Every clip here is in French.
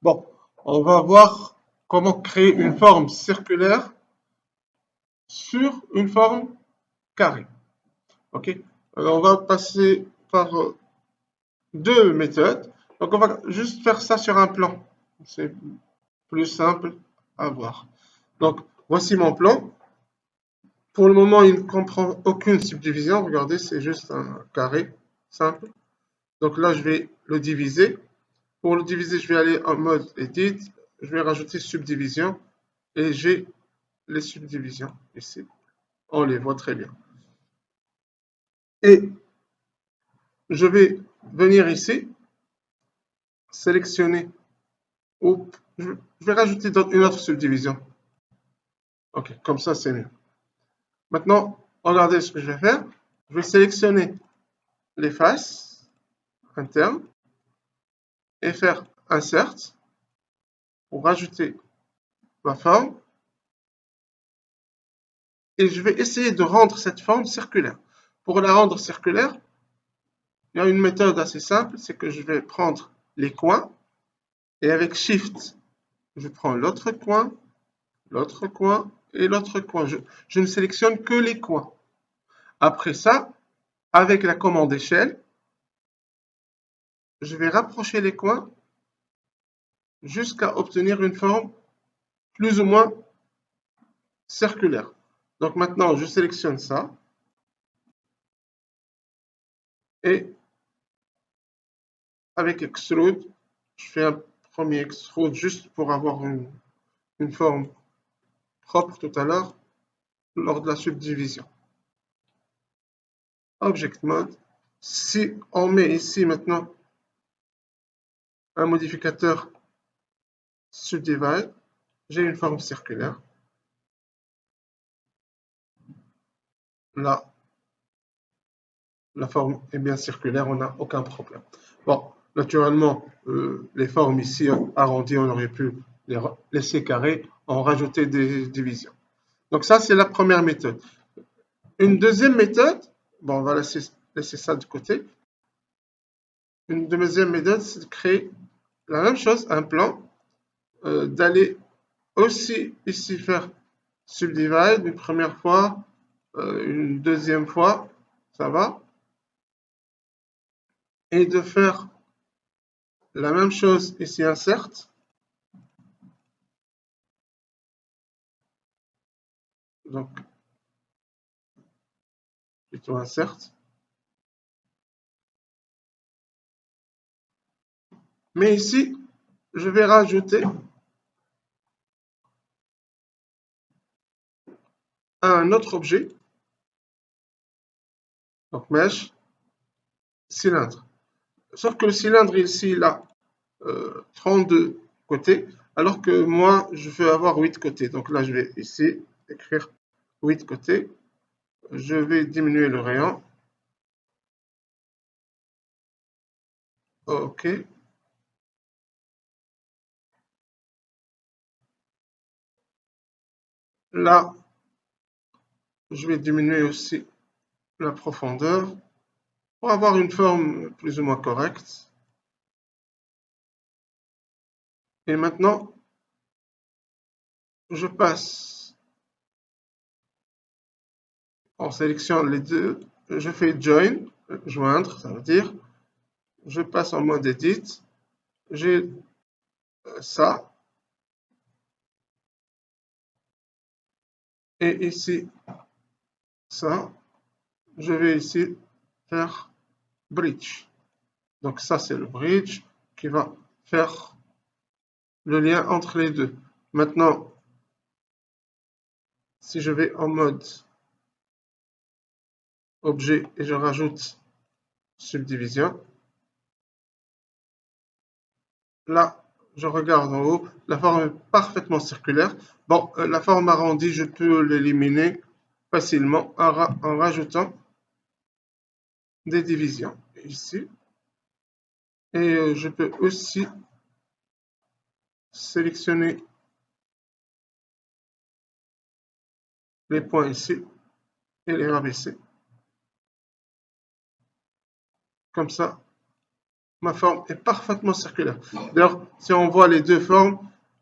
Bon, on va voir comment créer une forme circulaire sur une forme carrée. Ok? Alors, on va passer par deux méthodes. Donc, on va juste faire ça sur un plan. C'est plus simple à voir. Donc, voici mon plan. Pour le moment, il ne comprend aucune subdivision. Regardez, c'est juste un carré simple. Donc là, je vais le diviser. Pour le diviser, je vais aller en mode Edit. Je vais rajouter subdivision. Et j'ai les subdivisions ici. On les voit très bien. Et je vais venir ici, sélectionner. Je vais rajouter une autre subdivision. Ok, comme ça, c'est mieux. Maintenant, regardez ce que je vais faire. Je vais sélectionner les faces internes et faire Insert pour rajouter ma forme. Et je vais essayer de rendre cette forme circulaire. Pour la rendre circulaire, il y a une méthode assez simple, c'est que je vais prendre les coins et avec Shift, je prends l'autre coin et l'autre coin. Je ne sélectionne que les coins. Après ça, avec la commande échelle, je vais rapprocher les coins jusqu'à obtenir une forme plus ou moins circulaire. Donc maintenant, je sélectionne ça et avec Extrude, je fais un premier Extrude juste pour avoir une forme propre tout à l'heure lors de la subdivision. Object Mode. Si on met ici maintenant un modificateur Subdivide, j'ai une forme circulaire. Là, la forme est bien circulaire, on n'a aucun problème. Bon, naturellement, les formes ici arrondies, on aurait pu les laisser carrées, en rajouter des divisions. Donc ça, c'est la première méthode. Une deuxième méthode, bon, on va laisser ça de côté. Une deuxième méthode, c'est de créer la même chose, un plan, d'aller aussi ici faire Subdivide une première fois, une deuxième fois, ça va. Et de faire la même chose ici, Insert. Donc, plutôt Insert. Mais ici, je vais rajouter un autre objet. Donc, Mesh, cylindre. Sauf que le cylindre ici, il a 32 côtés, alors que moi, je veux avoir 8 côtés. Donc là, je vais ici écrire 8 côtés. Je vais diminuer le rayon. OK. Là, je vais diminuer aussi la profondeur pour avoir une forme plus ou moins correcte. Et maintenant, je passe, on sélectionne les deux, je fais Join, joindre, ça veut dire, je passe en mode Edit, j'ai ça, et ici, ça, je vais ici faire Bridge. Donc ça, c'est le Bridge qui va faire le lien entre les deux. Maintenant, si je vais en mode Objet et je rajoute Subdivision, là, je regarde en haut, la forme est parfaitement circulaire. Bon, la forme arrondie, je peux l'éliminer facilement en rajoutant des divisions ici. Et je peux aussi sélectionner les points ici et les rabaisser. Comme ça, ma forme est parfaitement circulaire. D'ailleurs, si on voit les deux formes,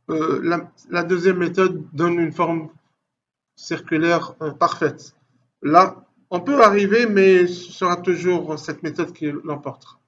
la deuxième méthode donne une forme circulaire parfaite. Là, on peut arriver, mais ce sera toujours cette méthode qui l'emportera.